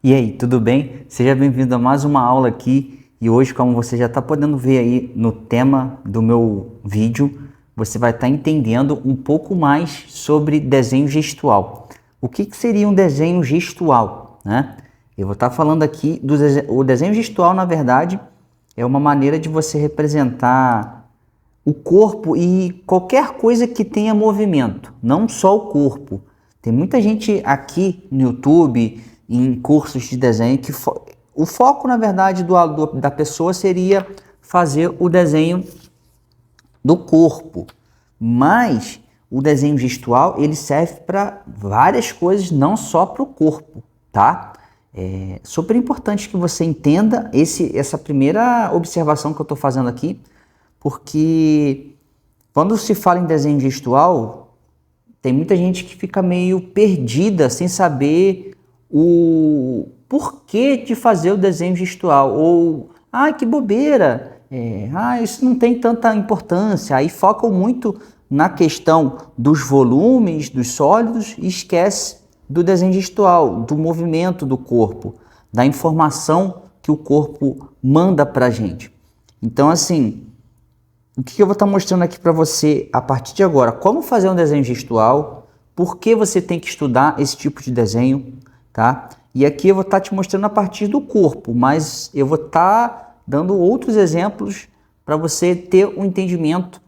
E aí, tudo bem? Seja bem-vindo a mais uma aula aqui. E hoje, como você já está podendo ver aí no tema do meu vídeo, você vai estar entendendo um pouco mais sobre desenho gestual. O que seria um desenho gestual, né? Eu vou estar falando aqui o desenho gestual, na verdade, é uma maneira de você representar o corpo e qualquer coisa que tenha movimento, não só o corpo. Tem muita gente aqui no YouTube, em cursos de desenho, que o foco, na verdade, da pessoa seria fazer o desenho do corpo. Mas o desenho gestual, ele serve para várias coisas, não só para o corpo, tá? É super importante que você entenda essa primeira observação que eu estou fazendo aqui, porque quando se fala em desenho gestual, tem muita gente que fica meio perdida, sem saber o porquê de fazer o desenho gestual. Ou, que bobeira, isso não tem tanta importância. Aí focam muito na questão dos volumes, dos sólidos, e esquece do desenho gestual, do movimento do corpo, da informação que o corpo manda para a gente. Então, assim, o que eu vou estar mostrando aqui para você a partir de agora? Como fazer um desenho gestual, por que você tem que estudar esse tipo de desenho, tá? E aqui eu vou estar te mostrando a partir do corpo, mas eu vou estar dando outros exemplos para você ter um entendimento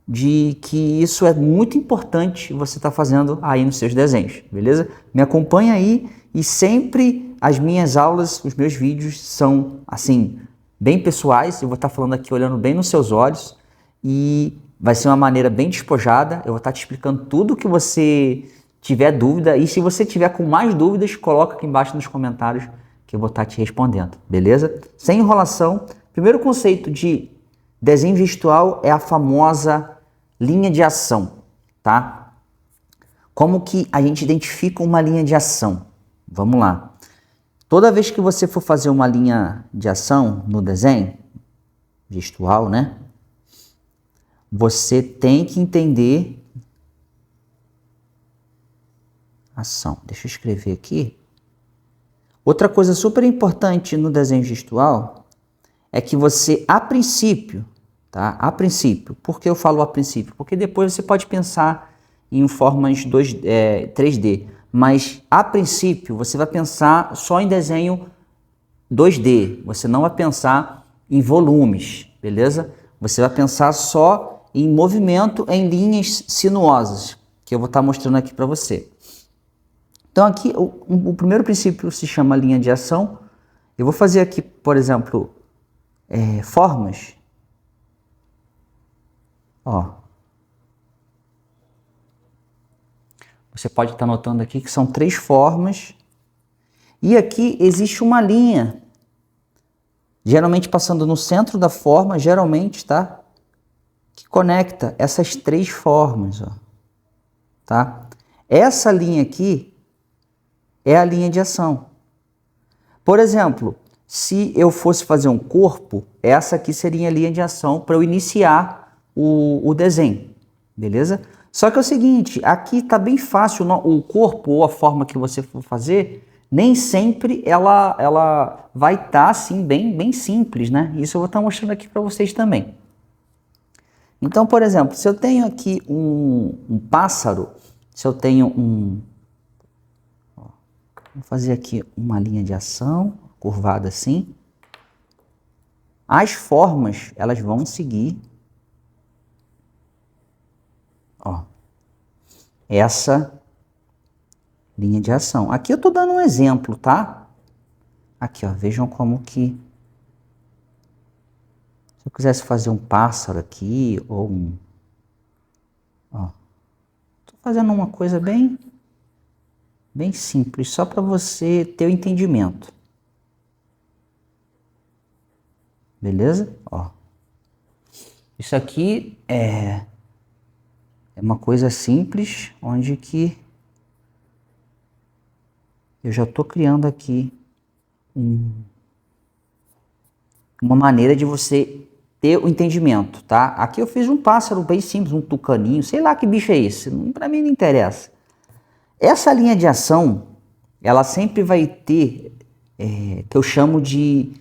de que isso é muito importante você estar fazendo aí nos seus desenhos, beleza? Me acompanha aí e sempre as minhas aulas, os meus vídeos são assim, bem pessoais. Eu vou estar falando aqui olhando bem nos seus olhos e vai ser uma maneira bem despojada. Eu vou estar te explicando tudo que você tiver dúvida, e se você tiver com mais dúvidas, coloca aqui embaixo nos comentários que eu vou estar te respondendo, beleza? Sem enrolação, primeiro conceito de desenho gestual é a famosa linha de ação, tá? Como que a gente identifica uma linha de ação? Vamos lá. Toda vez que você for fazer uma linha de ação no desenho gestual, né? Você tem que entender ação. Deixa eu escrever aqui. Outra coisa super importante no desenho gestual é que você, a princípio, tá? A princípio. Por que eu falo a princípio? Porque depois você pode pensar em formas 3D. Mas, a princípio, você vai pensar só em desenho 2D. Você não vai pensar em volumes, beleza? Você vai pensar só em movimento em linhas sinuosas, que eu vou estar mostrando aqui para você. Então, aqui, o primeiro princípio se chama linha de ação. Eu vou fazer aqui, por exemplo, formas. Ó. Você pode estar notando aqui que são 3 formas. E aqui existe uma linha, geralmente passando no centro da forma, geralmente, tá? Que conecta essas 3 formas, ó. Tá? Essa linha aqui é a linha de ação. Por exemplo, se eu fosse fazer um corpo, essa aqui seria a linha de ação para eu iniciar o desenho, beleza? Só que é o seguinte, aqui está bem fácil, o corpo ou a forma que você for fazer, nem sempre ela vai estar assim bem simples, né? Isso eu vou estar mostrando aqui para vocês também. Então, por exemplo, se eu tenho aqui um pássaro, se eu tenho vou fazer aqui uma linha de ação, curvada assim. As formas, elas vão seguir, ó, essa linha de ação. Aqui eu estou dando um exemplo, tá? Aqui, ó, vejam como que... Se eu quisesse fazer um pássaro aqui, ou ó, estou fazendo uma coisa bem simples, só para você ter o entendimento. Beleza? Ó. Isso aqui é uma coisa simples, onde que eu já estou criando aqui uma maneira de você ter o entendimento, tá? Aqui eu fiz um pássaro bem simples, um tucaninho, sei lá que bicho é esse, para mim não interessa. Essa linha de ação, ela sempre vai ter que eu chamo de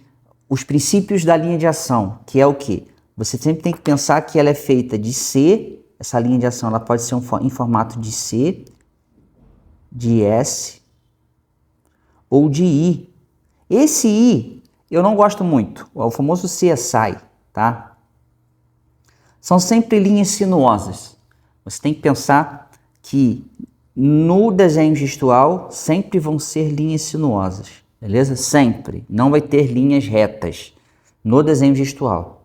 os princípios da linha de ação, que é o quê? Você sempre tem que pensar que ela é feita de C, essa linha de ação ela pode ser em formato de C, de S ou de I. Esse I eu não gosto muito, é o famoso CSI, tá? São sempre linhas sinuosas. Você tem que pensar que no desenho gestual sempre vão ser linhas sinuosas, beleza? Sempre. Não vai ter linhas retas no desenho gestual.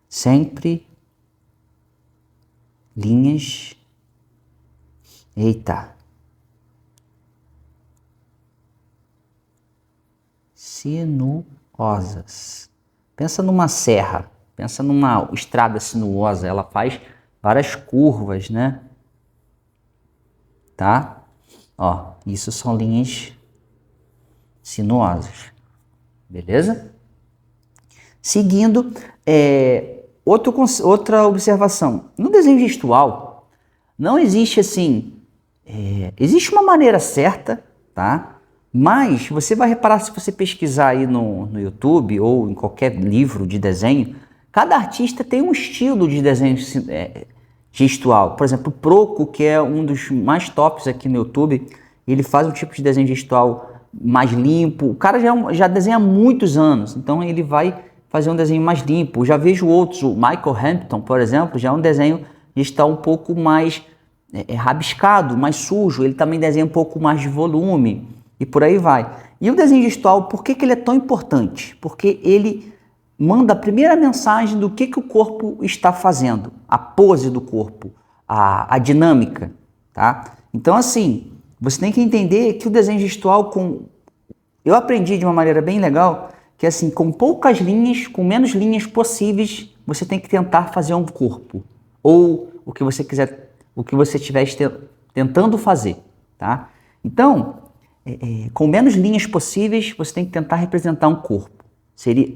Sempre linhas. Eita. Sinuosas. Pensa numa serra, pensa numa estrada sinuosa, ela faz várias curvas, né? Tá? Ó, isso são linhas sinuosas, beleza? Seguindo, outra observação. No desenho gestual, não existe assim, existe uma maneira certa, tá? Mas você vai reparar, se você pesquisar aí no YouTube ou em qualquer livro de desenho, cada artista tem um estilo de desenho gestual. Por exemplo, o Proco, que é um dos mais tops aqui no YouTube, ele faz um tipo de desenho gestual mais limpo. O cara já desenha há muitos anos, então ele vai fazer um desenho mais limpo. Eu já vejo outros, o Michael Hampton, por exemplo, já é um desenho gestual um pouco mais rabiscado, mais sujo. Ele também desenha um pouco mais de volume e por aí vai. E o desenho gestual, por que ele é tão importante? Porque ele manda a primeira mensagem do que o corpo está fazendo, a pose do corpo, a dinâmica, tá? Então, assim, você tem que entender que o desenho gestual, eu aprendi de uma maneira bem legal, que assim, com poucas linhas, com menos linhas possíveis, você tem que tentar fazer um corpo, ou o que você quiser, o que você estiver tentando fazer, tá? Então, com menos linhas possíveis, você tem que tentar representar um corpo.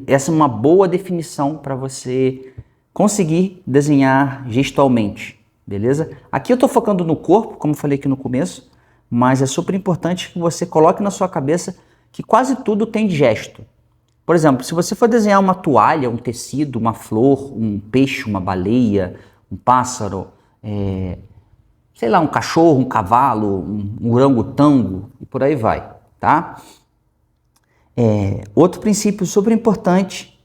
Essa é uma boa definição para você conseguir desenhar gestualmente, beleza? Aqui eu estou focando no corpo, como eu falei aqui no começo, mas é super importante que você coloque na sua cabeça que quase tudo tem gesto. Por exemplo, se você for desenhar uma toalha, um tecido, uma flor, um peixe, uma baleia, um pássaro, sei lá, um cachorro, um cavalo, um orangotango e por aí vai, tá? Outro princípio super importante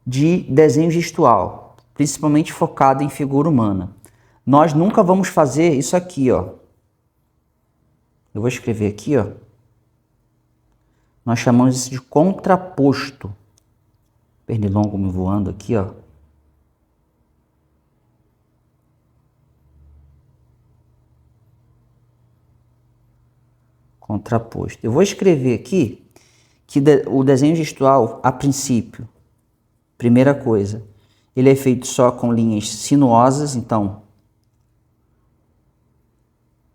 de desenho gestual, principalmente focado em figura humana. Nós nunca vamos fazer isso aqui, ó. Eu vou escrever aqui, ó. Nós chamamos isso de contraposto. Pernilongo me voando aqui, ó. Contraposto. Eu vou escrever aqui que o desenho gestual, a princípio, primeira coisa, ele é feito só com linhas sinuosas, então,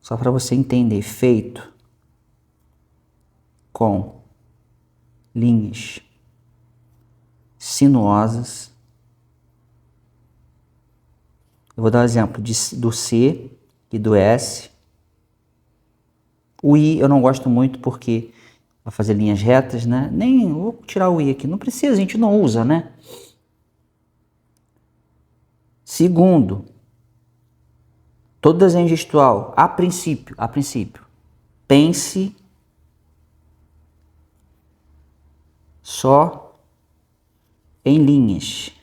só para você entender, feito com linhas sinuosas. Eu vou dar um exemplo do C e do S. O I eu não gosto muito porque vai fazer linhas retas, né? Nem vou tirar o I aqui, não precisa, a gente não usa, né? Segundo, todo desenho gestual, a princípio, pense só em linhas.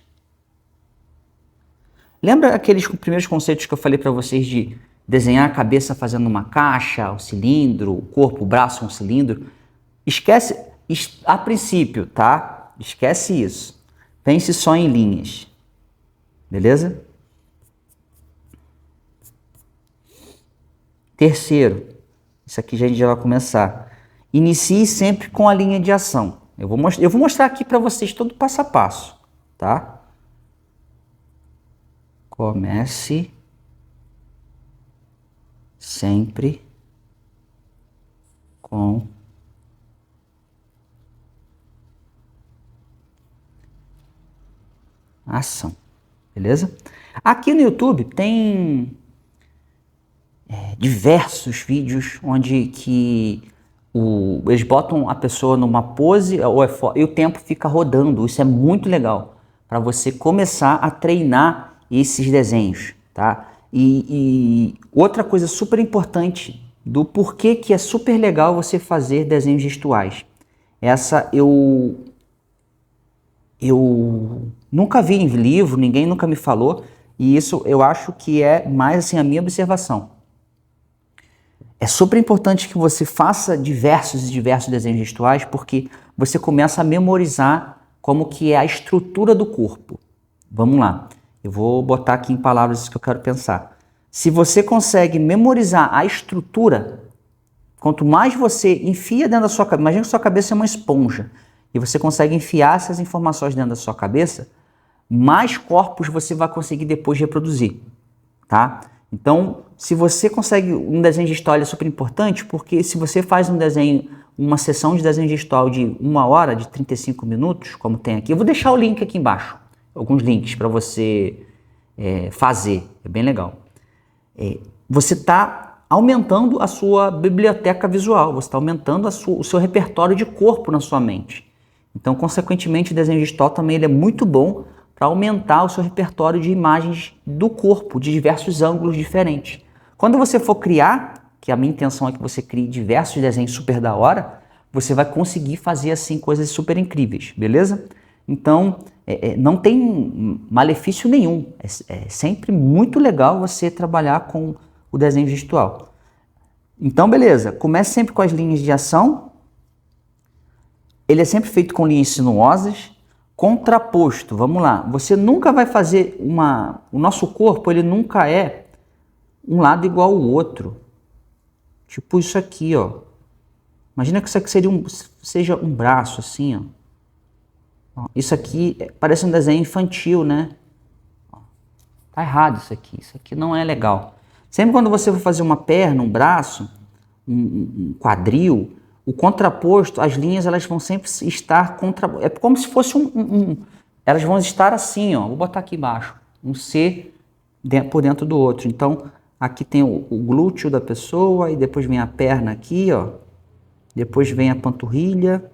Lembra aqueles primeiros conceitos que eu falei para vocês de desenhar a cabeça fazendo uma caixa, um cilindro, o corpo, o braço, um cilindro? Esquece, a princípio, tá? Esquece isso. Pense só em linhas. Beleza? Terceiro, isso aqui a gente já vai começar. Inicie sempre com a linha de ação. Eu vou mostrar aqui para vocês todo passo a passo, tá? Comece sempre com ação, beleza? Aqui no YouTube tem diversos vídeos onde que eles botam a pessoa numa pose e o tempo fica rodando. Isso é muito legal para você começar a treinar esses desenhos, tá? E outra coisa super importante do porquê que é super legal você fazer desenhos gestuais. Essa eu nunca vi em livro, ninguém nunca me falou, e isso eu acho que é mais assim a minha observação. É super importante que você faça diversos e diversos desenhos gestuais, porque você começa a memorizar como que é a estrutura do corpo. Vamos lá, eu vou botar aqui em palavras que eu quero pensar. Se você consegue memorizar a estrutura, quanto mais você enfia dentro da sua cabeça, imagina que sua cabeça é uma esponja, e você consegue enfiar essas informações dentro da sua cabeça, mais corpos você vai conseguir depois reproduzir, tá? Então, se você consegue um desenho gestual, é super importante, porque se você faz um desenho, uma sessão de desenho gestual de 1 hora, de 35 minutos, como tem aqui, eu vou deixar o link aqui embaixo, alguns links para você fazer, é bem legal. Você está aumentando a sua biblioteca visual, você está aumentando o seu repertório de corpo na sua mente. Então, consequentemente, o desenho gestual também ele é muito bom para aumentar o seu repertório de imagens do corpo, de diversos ângulos diferentes. Quando você for criar, que a minha intenção é que você crie diversos desenhos super da hora, você vai conseguir fazer assim coisas super incríveis, beleza? Então, não tem malefício nenhum. É sempre muito legal você trabalhar com o desenho gestual. Então, beleza. Comece sempre com as linhas de ação. Ele é sempre feito com linhas sinuosas. Contraposto, vamos lá. Você nunca vai fazer o nosso corpo, ele nunca é um lado igual ao outro. Tipo isso aqui, ó. Imagina que isso aqui seja um braço assim, ó. Isso aqui parece um desenho infantil, né? Tá errado isso aqui não é legal. Sempre quando você for fazer uma perna, um braço, um quadril, o contraposto, as linhas elas vão sempre estar é como se fosse elas vão estar assim, ó. Vou botar aqui embaixo, um C por dentro do outro. Então, aqui tem o glúteo da pessoa e depois vem a perna aqui, ó. Depois vem a panturrilha.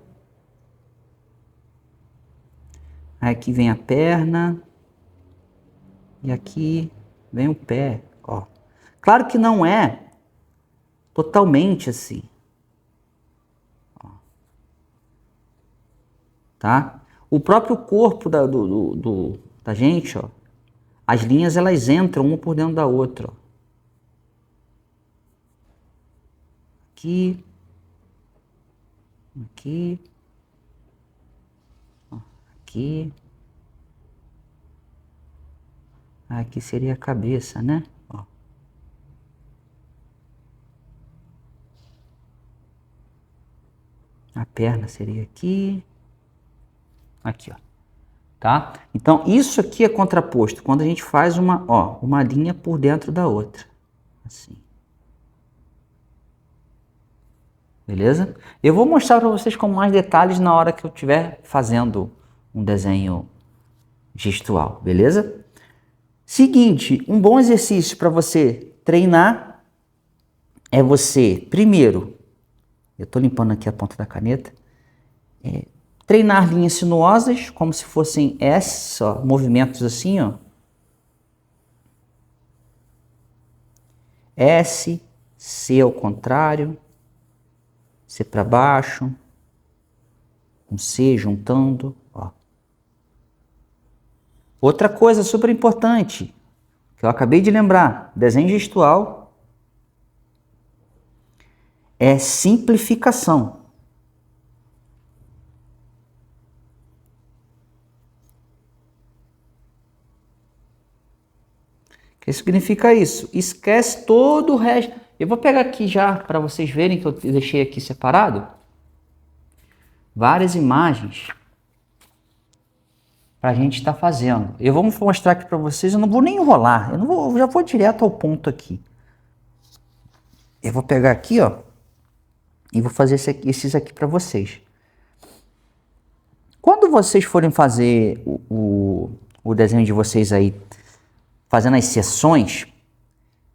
Aqui vem a perna. E aqui vem o pé, ó. Claro que não é totalmente assim. Ó. Tá? O próprio corpo da gente, ó. As linhas elas entram uma por dentro da outra, ó. Aqui. Aqui. Ó. Aqui. Aqui seria a cabeça, né? Ó. A perna seria aqui. Aqui, ó. Tá? Então, isso aqui é contraposto. Quando a gente faz uma linha por dentro da outra. Assim. Beleza? Eu vou mostrar para vocês com mais detalhes na hora que eu estiver fazendo um desenho gestual. Beleza? Seguinte, um bom exercício para você treinar é você, primeiro, eu estou limpando aqui a ponta da caneta, treinar linhas sinuosas, como se fossem S, ó, movimentos assim, ó. S, C ao contrário, C para baixo, um C juntando, ó. Outra coisa super importante, que eu acabei de lembrar, desenho gestual é simplificação. O que significa isso? Esquece todo o resto. Eu vou pegar aqui já para vocês verem que eu deixei aqui separado várias imagens para a gente estar fazendo. Eu vou mostrar aqui para vocês, eu não vou nem enrolar, eu já vou direto ao ponto aqui. Eu vou pegar aqui, ó, e vou fazer esses aqui para vocês. Quando vocês forem fazer o desenho de vocês aí, fazendo as sessões,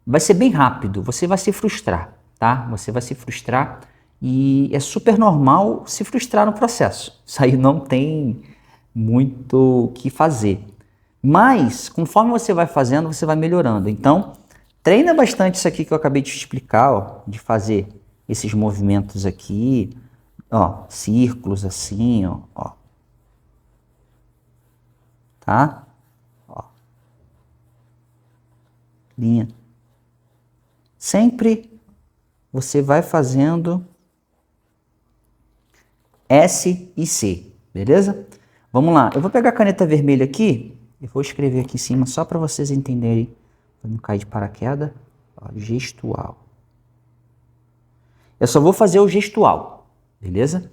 vai ser bem rápido, você vai se frustrar, tá? Você vai se frustrar e é super normal se frustrar no processo. Isso aí não tem muito o que fazer. Mas, conforme você vai fazendo, você vai melhorando. Então, treina bastante isso aqui que eu acabei de te explicar, ó, de fazer esses movimentos aqui, ó, círculos assim, ó, tá? Ó, linha. Sempre você vai fazendo S e C, beleza? Vamos lá, eu vou pegar a caneta vermelha aqui e vou escrever aqui em cima só para vocês entenderem, para não cair de paraquedas. Ó, gestual. Eu só vou fazer o gestual, beleza?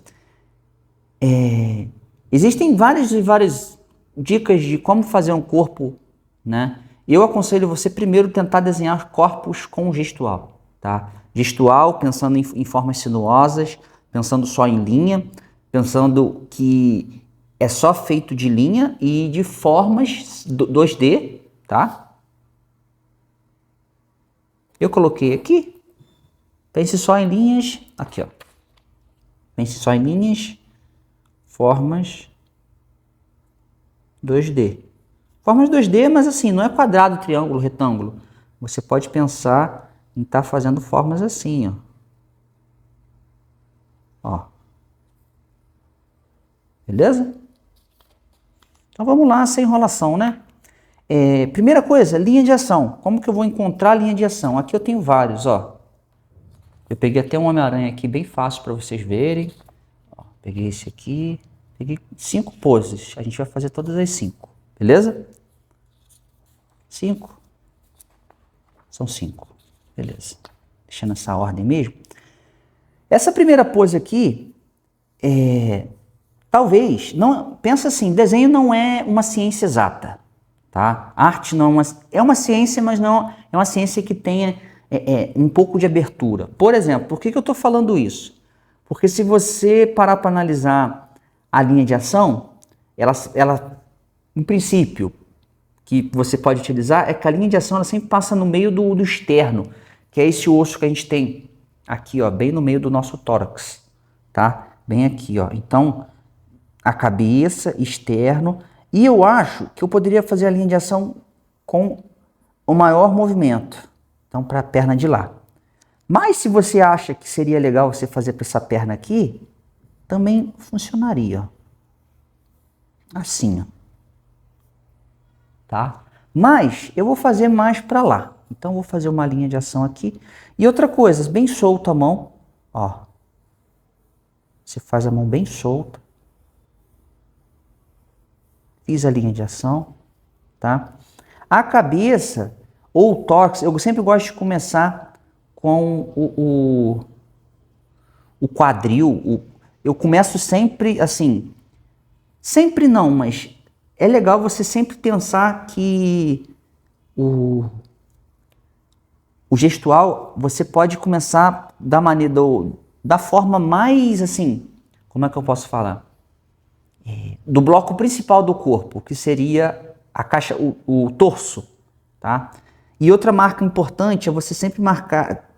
Existem várias dicas de como fazer um corpo, né? Eu aconselho você primeiro tentar desenhar corpos com gestual, tá? Gestual, pensando em formas sinuosas, pensando só em linha, pensando que é só feito de linha e de formas 2D, tá? Eu coloquei aqui, pense só em linhas, aqui ó, pense só em linhas, formas 2D. Formas 2D, mas assim, não é quadrado, triângulo, retângulo. Você pode pensar em estar fazendo formas assim, ó. Ó. Beleza? Então vamos lá, sem enrolação, né? Primeira coisa, linha de ação. Como que eu vou encontrar a linha de ação? Aqui eu tenho vários, ó. Eu peguei até um Homem-Aranha aqui, bem fácil para vocês verem. Ó, peguei esse aqui. Peguei 5 poses. A gente vai fazer todas as 5. Beleza? 5. São 5. Beleza. Deixando essa ordem mesmo. Essa primeira pose aqui, talvez, não, pensa assim, desenho não é uma ciência exata, tá? Arte não é uma ciência, mas não é uma ciência que tenha um pouco de abertura. Por exemplo, por que eu estou falando isso? Porque se você parar para analisar a linha de ação, ela, em princípio, que você pode utilizar é que a linha de ação ela sempre passa no meio do externo, que é esse osso que a gente tem aqui, ó, bem no meio do nosso tórax, tá? Bem aqui, ó. Então, a cabeça, externo, e eu acho que eu poderia fazer a linha de ação com o maior movimento, então para a perna de lá. Mas se você acha que seria legal você fazer para essa perna aqui, também funcionaria, ó. Assim, ó. Tá? Mas eu vou fazer mais para lá. Então vou fazer uma linha de ação aqui. E outra coisa, bem solta a mão, ó. Você faz a mão bem solta. Fiz a linha de ação, tá? A cabeça ou o tórax, eu sempre gosto de começar com o quadril. Eu começo sempre assim, sempre não, mas é legal você sempre pensar que o gestual você pode começar da forma mais assim, como é que eu posso falar? Do bloco principal do corpo, que seria a caixa, o torso, tá? E outra marca importante é você sempre marcar,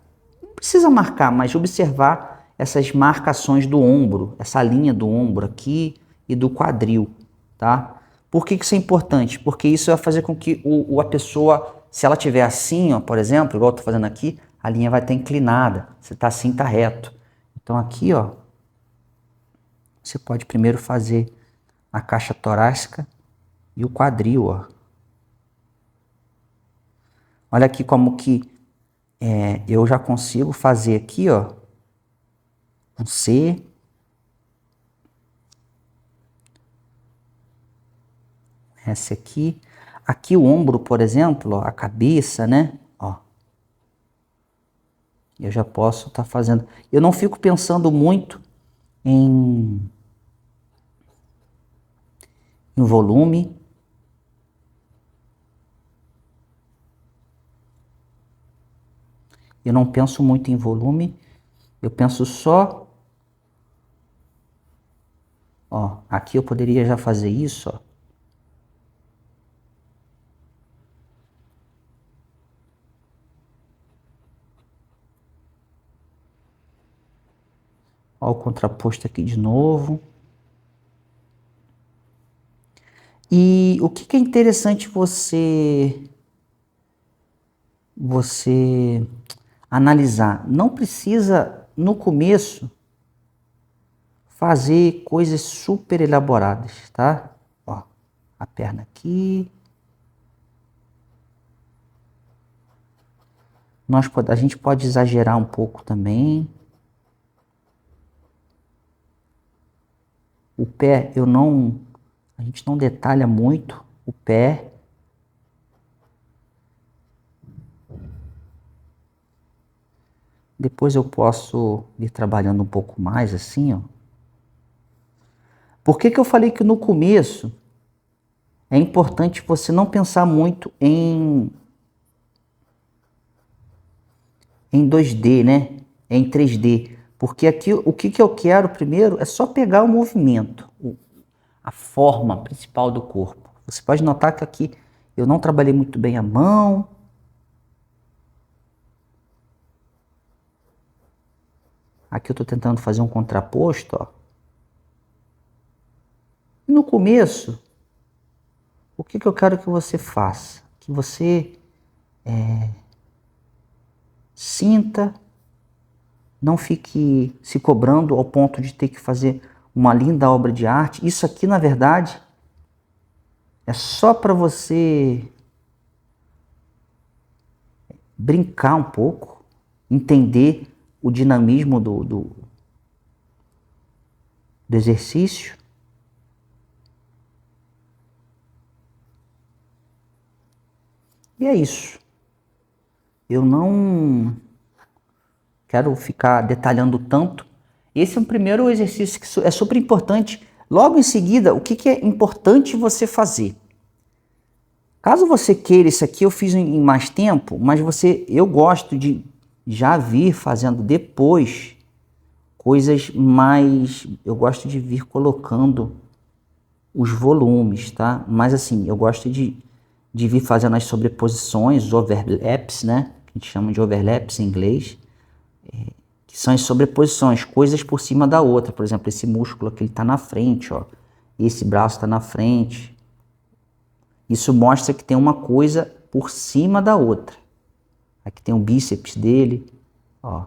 não precisa marcar, mas observar essas marcações do ombro, essa linha do ombro aqui e do quadril, tá? Por que isso é importante? Porque isso vai fazer com que a pessoa, se ela estiver assim, ó, por exemplo, igual eu tô fazendo aqui, a linha vai estar inclinada. Se tá assim, tá reto. Então aqui, ó, você pode primeiro fazer a caixa torácica e o quadril, ó. Olha aqui como que eu já consigo fazer aqui, ó, um C, esse aqui. Aqui o ombro, por exemplo, ó, a cabeça, né? Ó. Eu já posso estar fazendo. Eu não fico pensando muito em volume. Eu não penso muito em volume. Eu penso só. Ó, aqui eu poderia já fazer isso, ó. . Ó, o contraposto aqui de novo. E o que é interessante você analisar? Não precisa, no começo, fazer coisas super elaboradas, tá? Ó, a perna aqui. A gente pode exagerar um pouco também. O pé, a gente não detalha muito o pé. Depois eu posso ir trabalhando um pouco mais assim, ó. Por que eu falei que no começo é importante você não pensar muito em 2D, né? Em 3D. Porque aqui o que eu quero primeiro é só pegar o movimento, a forma principal do corpo. Você pode notar que aqui eu não trabalhei muito bem a mão. Aqui eu estou tentando fazer um contraposto, ó. E no começo, o que eu quero que você faça? Que você sinta, não fique se cobrando ao ponto de ter que fazer uma linda obra de arte. Isso aqui, na verdade, é só para você brincar um pouco, entender o dinamismo do exercício. E é isso. Eu não quero ficar detalhando tanto. Esse é um primeiro exercício que é super importante. Logo em seguida, o que é importante você fazer? Caso você queira isso aqui, eu fiz em mais tempo, mas eu gosto de já vir fazendo depois coisas mais... Eu gosto de vir colocando os volumes, tá? Mas assim, eu gosto de vir fazendo as sobreposições, os overlaps, né? Que a gente chama de overlaps em inglês, que são as sobreposições, coisas por cima da outra. Por exemplo, esse músculo aqui está na frente, ó. Esse braço está na frente. Isso mostra que tem uma coisa por cima da outra. Aqui tem o bíceps dele, ó.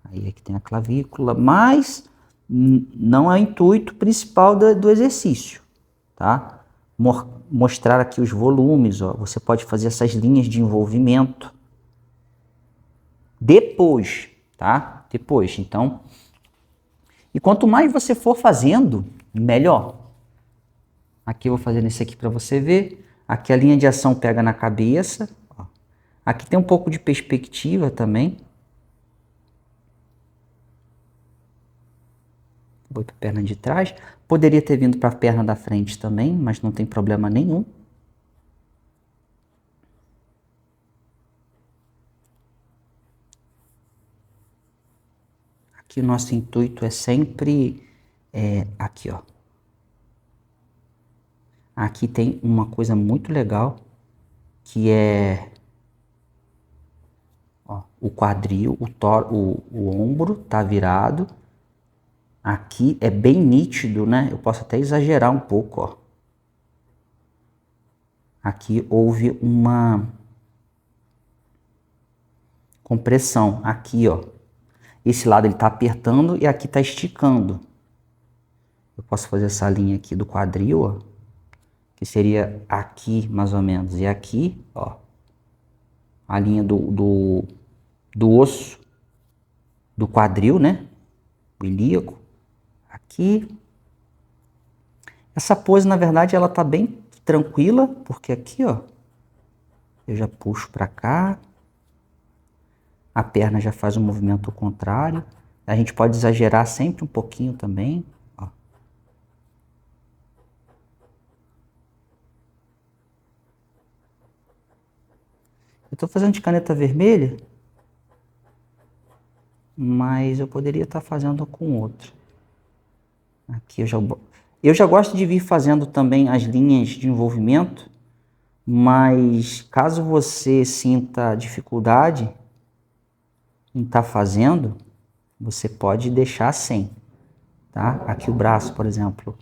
Aí aqui tem a clavícula, mas não é o intuito principal do exercício, tá? Mostrar aqui os volumes, ó. Você pode fazer essas linhas de envolvimento depois, tá? Depois, então. E quanto mais você for fazendo, melhor. Aqui eu vou fazer esse aqui para você ver. Aqui a linha de ação pega na cabeça. Ó. Aqui tem um pouco de perspectiva também. Vou para a perna de trás. Poderia ter vindo para a perna da frente também, mas não tem problema nenhum. Aqui o nosso intuito é sempre... aqui, ó. Aqui tem uma coisa muito legal, que é ó, o quadril, o ombro tá virado. Aqui é bem nítido, né? Eu posso até exagerar um pouco, ó. Aqui houve uma compressão. Aqui, ó. Esse lado ele tá apertando e aqui tá esticando. Eu posso fazer essa linha aqui do quadril, ó. Que seria aqui, mais ou menos. E aqui, ó. A linha do osso do quadril, né? O ilíaco. Aqui. Essa pose, na verdade, ela tá bem tranquila, porque aqui, ó, eu já puxo para cá. A perna já faz um movimento contrário. A gente pode exagerar sempre um pouquinho também, ó. Eu tô fazendo de caneta vermelha, mas eu poderia estar fazendo com outra. Aqui eu já gosto de vir fazendo também as linhas de envolvimento, mas caso você sinta dificuldade em estar fazendo, você pode deixar sem, tá? Aqui o braço, por exemplo,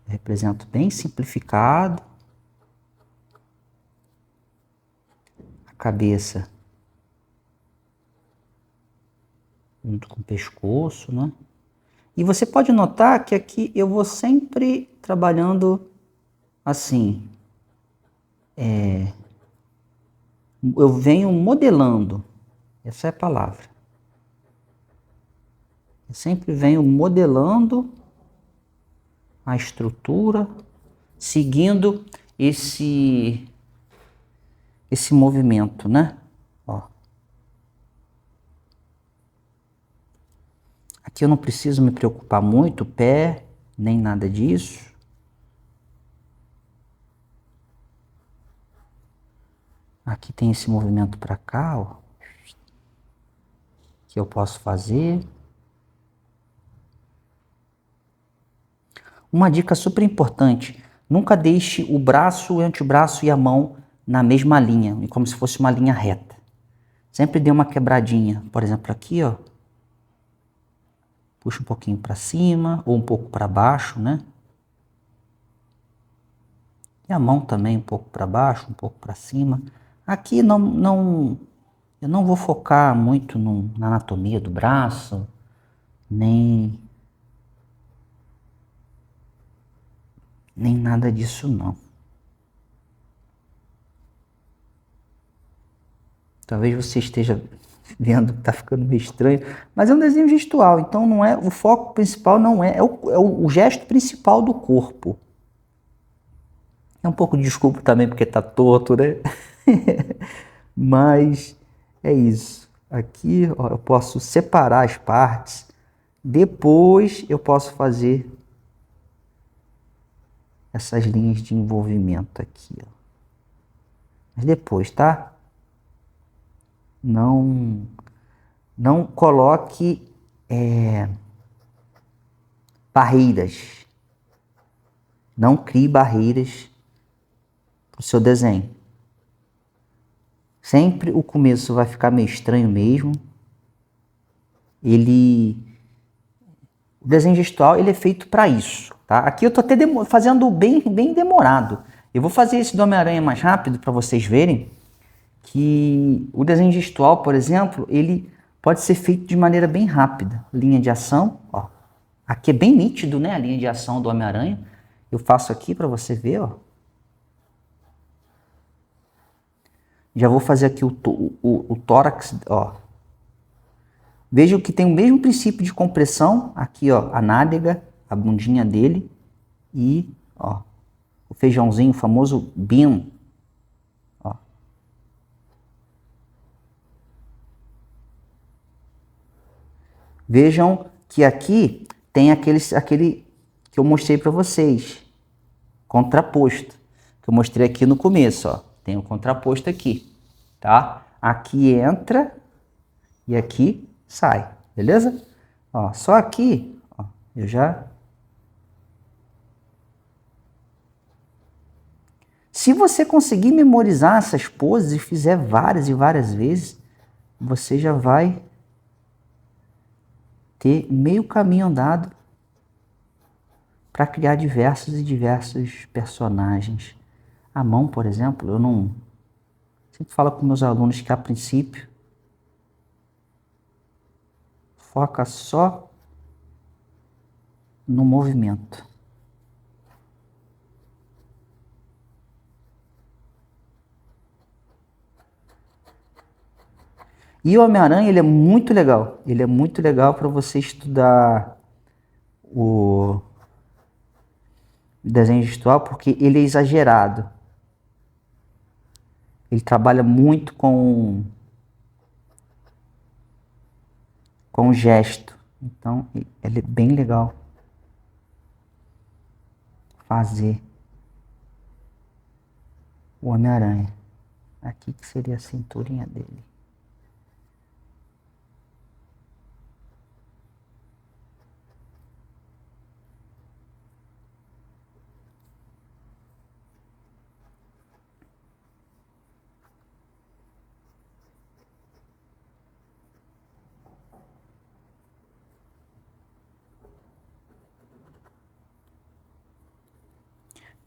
eu represento bem simplificado. A cabeça junto com o pescoço, né? E você pode notar que aqui eu vou sempre trabalhando assim. Eu venho modelando, essa é a palavra. Eu sempre venho modelando a estrutura, seguindo esse movimento, né? Ó. Aqui eu não preciso me preocupar muito, pé, nem nada disso. Aqui tem esse movimento para cá, ó, que eu posso fazer. Uma dica super importante, nunca deixe o braço, o antebraço e a mão na mesma linha, como se fosse uma linha reta. Sempre dê uma quebradinha, por exemplo aqui, ó. Puxa um pouquinho para cima ou um pouco para baixo, né? E a mão também um pouco para baixo, um pouco para cima. Aqui eu não vou focar muito na anatomia do braço, nem nada disso não. Talvez você esteja vendo que está ficando meio estranho, mas é um desenho gestual, então não é o foco principal, não é o gesto principal do corpo. É um pouco de desculpa também porque está torto, né? Mas é isso. Aqui ó, eu posso separar as partes, depois eu posso fazer essas linhas de envolvimento aqui, ó. Mas depois, tá? Não coloque barreiras. Não crie barreiras para o seu desenho. Sempre o começo vai ficar meio estranho mesmo. O desenho gestual ele é feito para isso, tá? Aqui eu tô até fazendo bem demorado. Eu vou fazer esse do Homem-Aranha mais rápido para vocês verem que o desenho gestual, por exemplo, ele pode ser feito de maneira bem rápida. Linha de ação, ó. Aqui é bem nítido, né? A linha de ação do Homem-Aranha. Eu faço aqui para você ver, ó. Já vou fazer aqui o tórax, ó. Vejam que tem o mesmo princípio de compressão. Aqui, ó, a nádega, a bundinha dele. E, ó, o feijãozinho, o famoso bean. Ó. Vejam que aqui tem aquele que eu mostrei para vocês. Contraposto. Que eu mostrei aqui no começo, ó. Tem o contraposto aqui, tá? Aqui entra e aqui sai, beleza? Ó, só aqui, ó, eu já... Se você conseguir memorizar essas poses e fizer várias e várias vezes, você já vai ter meio caminho andado para criar diversos e diversos personagens. A mão, por exemplo, eu não... Sempre falo com meus alunos que a princípio foca só no movimento. E o Homem-Aranha, ele é muito legal. Ele é muito legal para você estudar o desenho gestual, porque ele é exagerado. Ele trabalha muito com gesto. Então, ele é bem legal fazer o Homem-Aranha. Aqui que seria a cinturinha dele.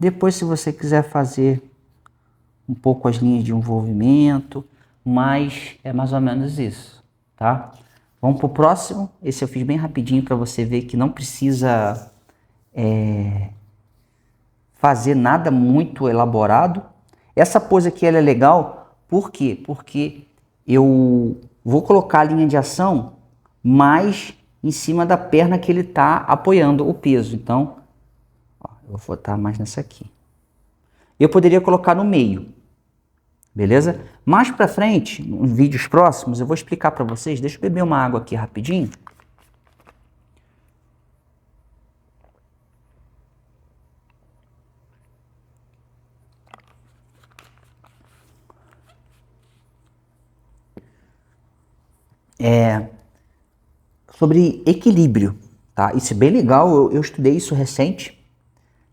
Depois, se você quiser fazer um pouco as linhas de envolvimento, mas é mais ou menos isso, tá? Vamos pro próximo. Esse eu fiz bem rapidinho para você ver que não precisa fazer nada muito elaborado. Essa pose aqui ela é legal, por quê? Porque eu vou colocar a linha de ação mais em cima da perna que ele está apoiando o peso. Então, ó, eu vou botar mais nessa aqui. Eu poderia colocar no meio, beleza? Mais para frente, nos vídeos próximos, eu vou explicar para vocês. Deixa eu beber uma água aqui rapidinho. Sobre equilíbrio, tá? Isso é bem legal, eu estudei isso recente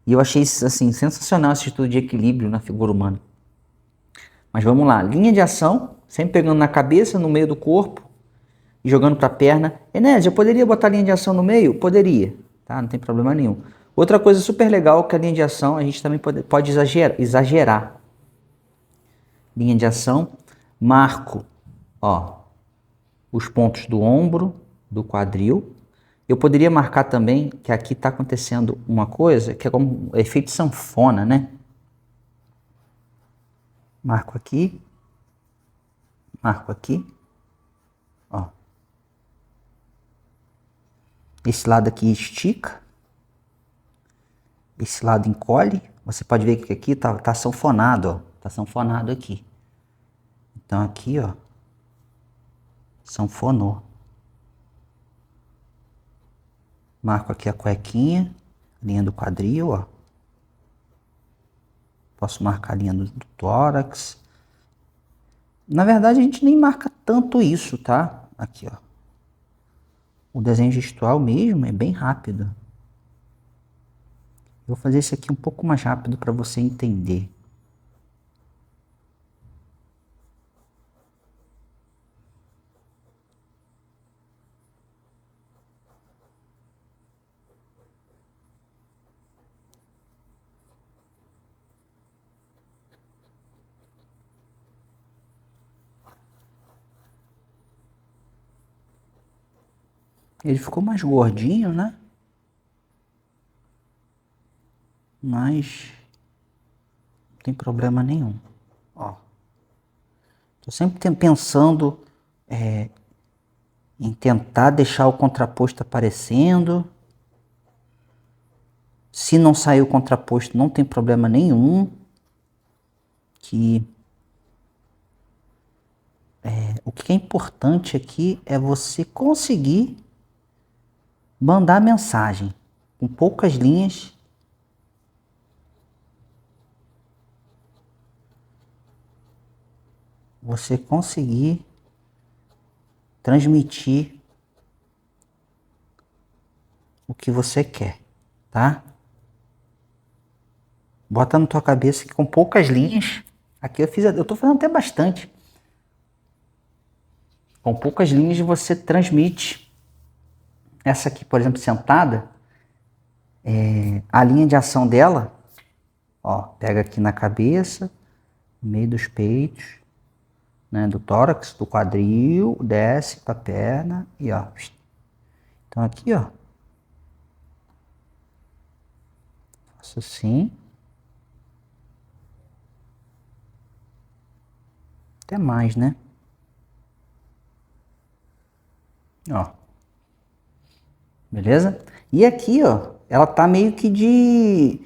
e eu achei assim, sensacional esse estudo de equilíbrio na figura humana. Mas vamos lá, linha de ação, sempre pegando na cabeça, no meio do corpo e jogando para a perna. Enéas, eu poderia botar a linha de ação no meio? Poderia, tá? Não tem problema nenhum. Outra coisa super legal que a linha de ação, a gente também pode exagerar. Linha de ação, marco, ó, os pontos do ombro, do quadril. Eu poderia marcar também que aqui está acontecendo uma coisa que é como efeito sanfona, né? Marco aqui, ó. Esse lado aqui estica, esse lado encolhe. Você pode ver que aqui tá sanfonado, ó. Tá sanfonado aqui. Então aqui, ó, sanfonou. Marco aqui a cuequinha, linha do quadril, ó. Posso marcar a linha do tórax. Na verdade, a gente nem marca tanto isso, tá? Aqui, ó. O desenho gestual mesmo é bem rápido. Eu vou fazer isso aqui um pouco mais rápido para você entender. Ele ficou mais gordinho, né? Mas não tem problema nenhum. Ó, tô sempre pensando em tentar deixar o contraposto aparecendo. Se não sair o contraposto, não tem problema nenhum. O que é importante aqui é você conseguir mandar a mensagem com poucas linhas. Você conseguir transmitir o que você quer, tá? Bota na tua cabeça que com poucas linhas, aqui eu tô fazendo até bastante. Com poucas linhas você transmite. Essa aqui, por exemplo, sentada, a linha de ação dela, ó, pega aqui na cabeça, no meio dos peitos, né, do tórax, do quadril, desce pra perna e ó. Então aqui, ó, faço assim. Até mais, né? Ó. Beleza? E aqui, ó, ela tá meio que de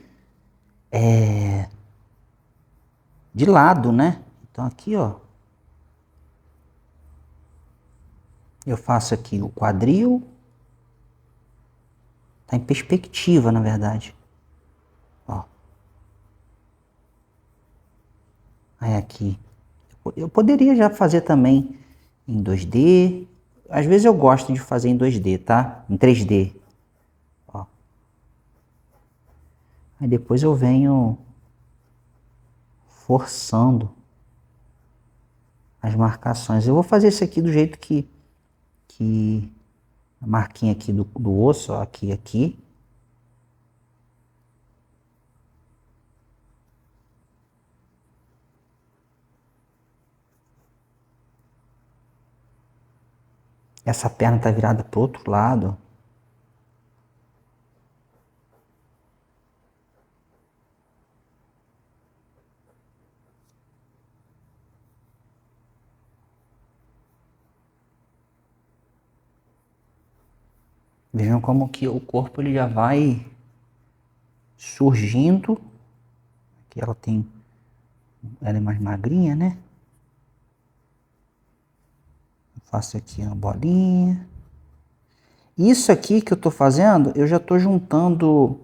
lado, né? Então aqui, ó, eu faço aqui o quadril. Tá em perspectiva, na verdade. Ó. Aí aqui. Eu poderia já fazer também em 2D. Às vezes eu gosto de fazer em 2D, tá? Em 3D. Ó. Aí depois eu venho forçando as marcações. Eu vou fazer isso aqui do jeito que a marquinha aqui do osso, ó, aqui. Essa perna tá virada pro outro lado. Vejam como que o corpo ele já vai surgindo. Aqui ela é mais magrinha, né? Eu faço aqui uma bolinha. Isso aqui que eu tô fazendo, eu já tô juntando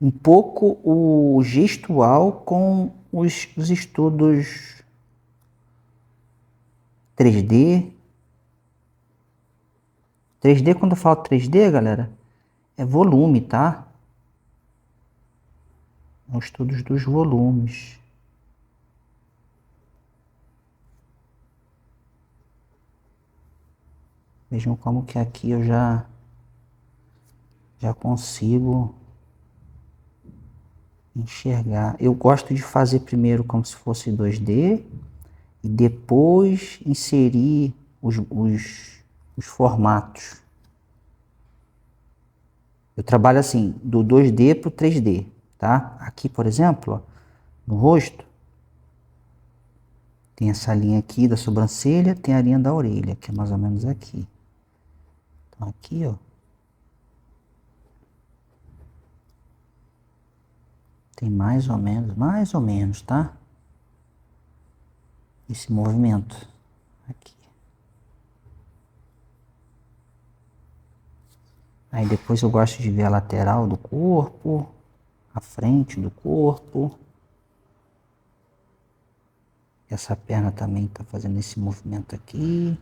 um pouco o gestual com os estudos 3D. 3D, quando eu falo 3D, galera, é volume, tá? São estudos dos volumes. Vejam como que aqui eu já consigo enxergar. Eu gosto de fazer primeiro como se fosse 2D e depois inserir os formatos. Eu trabalho assim, do 2D para o 3D, tá? Aqui, por exemplo, ó, no rosto, tem essa linha aqui da sobrancelha, tem a linha da orelha, que é mais ou menos aqui. Então aqui, ó, tem mais ou menos, tá? Esse movimento aqui. Aí depois eu gosto de ver a lateral do corpo, a frente do corpo. Essa perna também tá fazendo esse movimento aqui.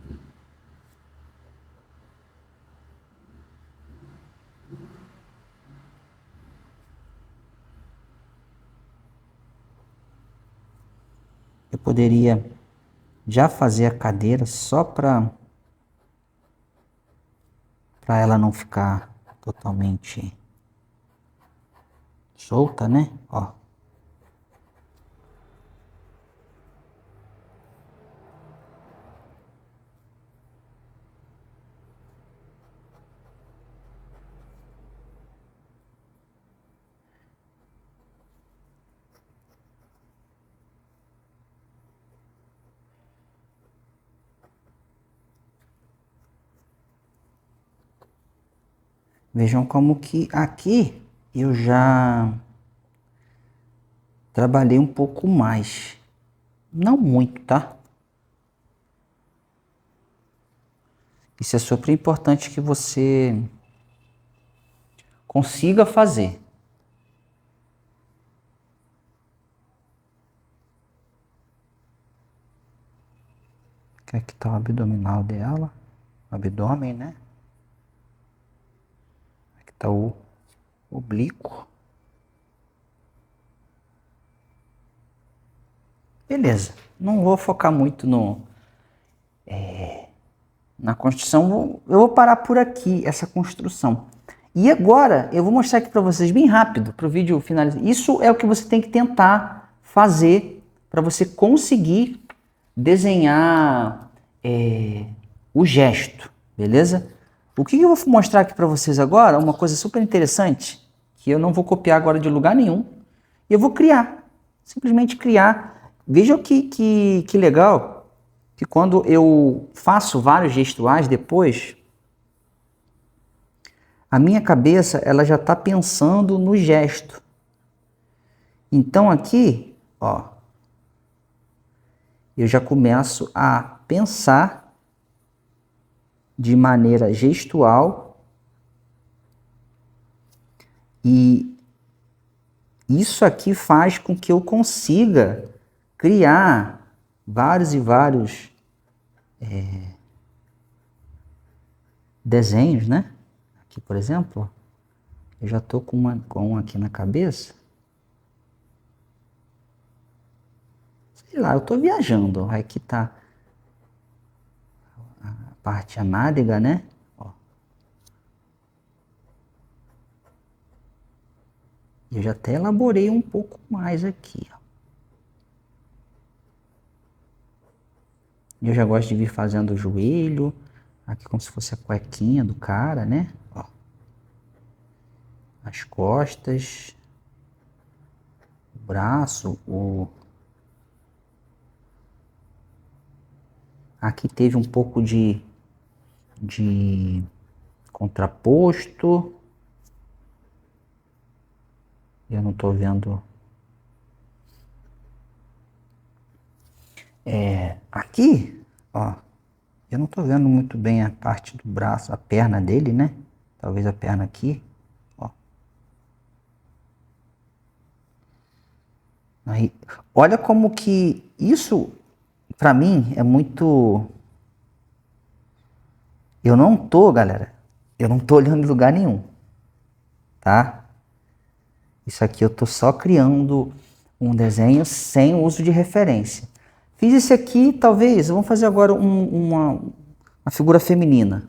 Eu poderia já fazer a cadeira só para ela não ficar totalmente solta, né? Ó. Vejam como que aqui eu já trabalhei um pouco mais. Não muito, tá? Isso é super importante que você consiga fazer. Aqui tá o abdominal dela. O abdômen, né? Aqui tá o oblíquo. Beleza. Não vou focar muito na construção. Eu vou parar por aqui, essa construção. E agora eu vou mostrar aqui para vocês bem rápido, para o vídeo finalizar. Isso é o que você tem que tentar fazer para você conseguir desenhar o gesto, beleza? O que eu vou mostrar aqui para vocês agora, uma coisa super interessante, que eu não vou copiar agora de lugar nenhum, e eu vou criar, simplesmente criar. Vejam que legal, que quando eu faço vários gestuais depois, a minha cabeça ela já está pensando no gesto. Então aqui, ó, eu já começo a pensar de maneira gestual e isso aqui faz com que eu consiga criar vários e vários desenhos, né? Aqui, por exemplo, eu já estou com um aqui na cabeça. Sei lá, eu estou viajando. Aqui está a parte análiga, né? Ó. Eu já até elaborei um pouco mais aqui. Ó. Eu já gosto de vir fazendo o joelho, aqui como se fosse a cuequinha do cara, né? Ó. As costas, o braço, Aqui teve um pouco de contraposto. Eu não tô vendo. Aqui, ó. Eu não tô vendo muito bem a parte do braço, a perna dele, né? Talvez a perna aqui, ó. Aí, olha como que isso, pra mim, é muito... Eu não tô, galera, eu não tô olhando em lugar nenhum, tá? Isso aqui eu tô só criando um desenho sem uso de referência. Fiz esse aqui, talvez, vamos fazer agora uma figura feminina.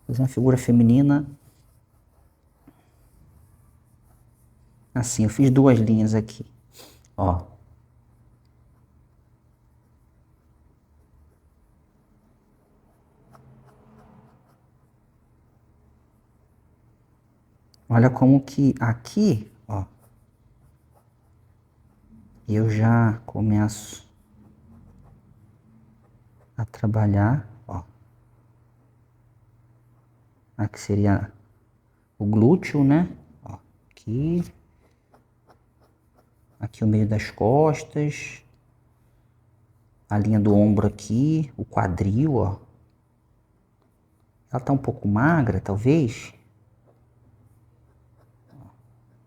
Fazer uma figura feminina. Assim, eu fiz duas linhas aqui, ó. Olha como que aqui, ó, eu já começo a trabalhar, ó. Aqui seria o glúteo, né? Ó, aqui. Aqui o meio das costas. A linha do ombro aqui, o quadril, ó. Ela tá um pouco magra, talvez.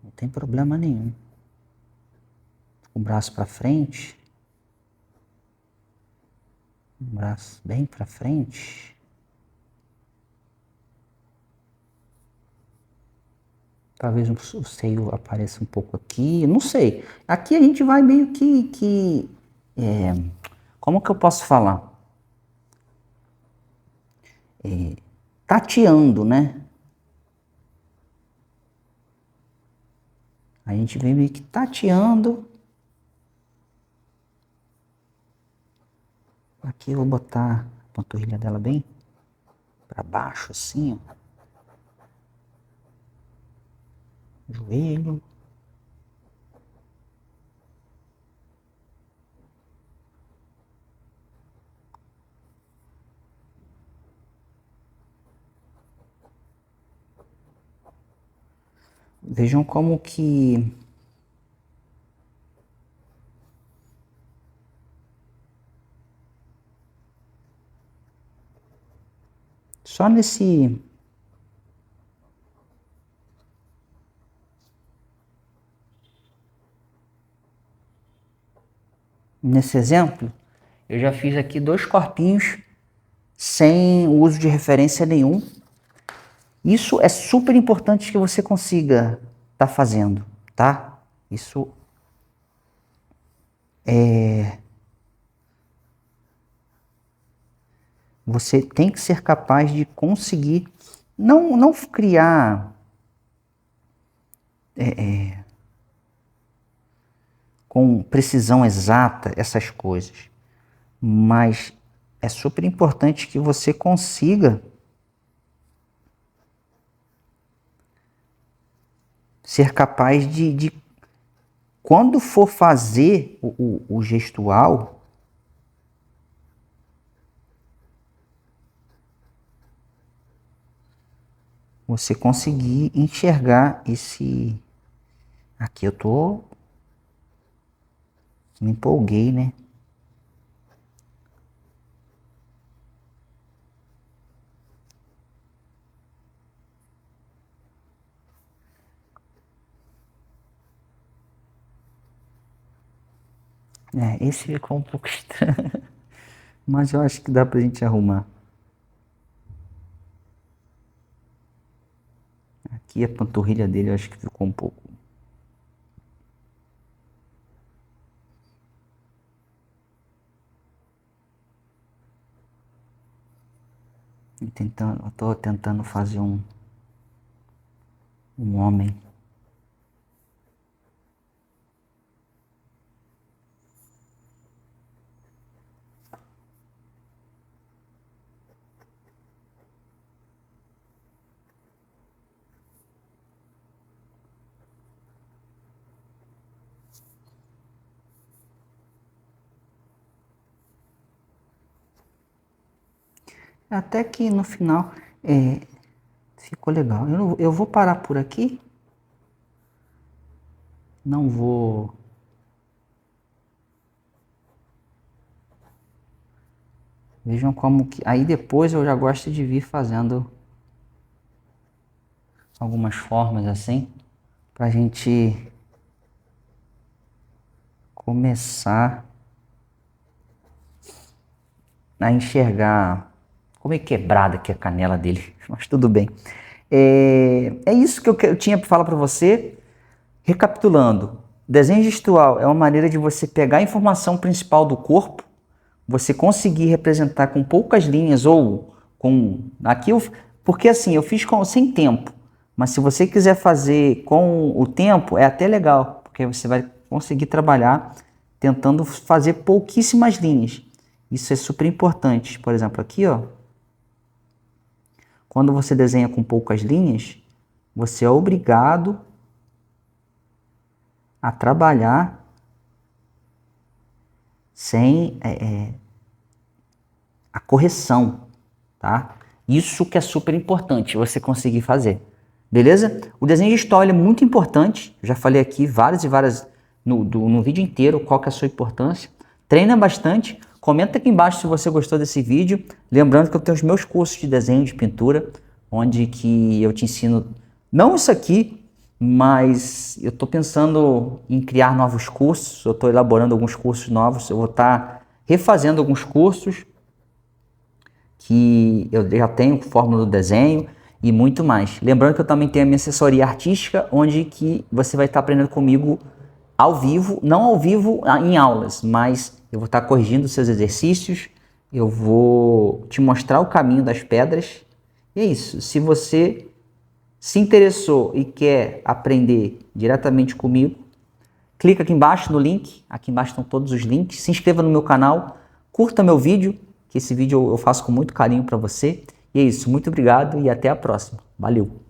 Não tem problema nenhum. O braço para frente. O braço bem para frente. Talvez o seio apareça um pouco aqui, não sei. Aqui a gente vai meio que como que eu posso falar? Tateando, né? A gente vem meio que tateando. Aqui eu vou botar a panturrilha dela bem para baixo, assim, ó. Joelho. Vejam como que só nesse exemplo, eu já fiz aqui dois corpinhos sem uso de referência nenhum. Isso é super importante que você consiga estar fazendo, tá? Isso você tem que ser capaz de conseguir não criar com precisão exata essas coisas, mas é super importante que você consiga ser capaz de quando for fazer o gestual, você conseguir enxergar esse... Aqui eu tô... Me empolguei, né? Esse ficou um pouco estranho, mas eu acho que dá pra gente arrumar. Aqui a panturrilha dele eu acho que ficou um pouco... Eu tô tentando fazer um homem. Até que no final ficou legal. Eu vou parar por aqui. Não vou... Vejam como que... Aí depois eu já gosto de vir fazendo algumas formas assim, pra gente começar a enxergar como é quebrada aqui a canela dele, mas tudo bem. É isso que eu tinha para falar para você. Recapitulando, desenho gestual é uma maneira de você pegar a informação principal do corpo, você conseguir representar com poucas linhas ou com... Aqui porque assim, eu fiz sem tempo, mas se você quiser fazer com o tempo, é até legal, porque você vai conseguir trabalhar tentando fazer pouquíssimas linhas. Isso é super importante. Por exemplo, aqui, ó, quando você desenha com poucas linhas, você é obrigado a trabalhar sem a correção, tá? Isso que é super importante você conseguir fazer, beleza? O desenho gestual é muito importante, eu já falei aqui várias e várias no vídeo inteiro qual que é a sua importância. Treina bastante, comenta aqui embaixo se você gostou desse vídeo. Lembrando que eu tenho os meus cursos de desenho de pintura, onde que eu te ensino, não isso aqui, mas eu estou pensando em criar novos cursos, eu estou elaborando alguns cursos novos, eu vou estar refazendo alguns cursos que eu já tenho, fórmula do desenho e muito mais. Lembrando que eu também tenho a minha assessoria artística, onde que você vai estar aprendendo comigo ao vivo, não ao vivo em aulas, mas eu vou estar corrigindo os seus exercícios, eu vou te mostrar o caminho das pedras. E é isso, se você se interessou e quer aprender diretamente comigo, clica aqui embaixo no link, aqui embaixo estão todos os links, se inscreva no meu canal, curta meu vídeo, que esse vídeo eu faço com muito carinho para você. E é isso, muito obrigado e até a próxima. Valeu!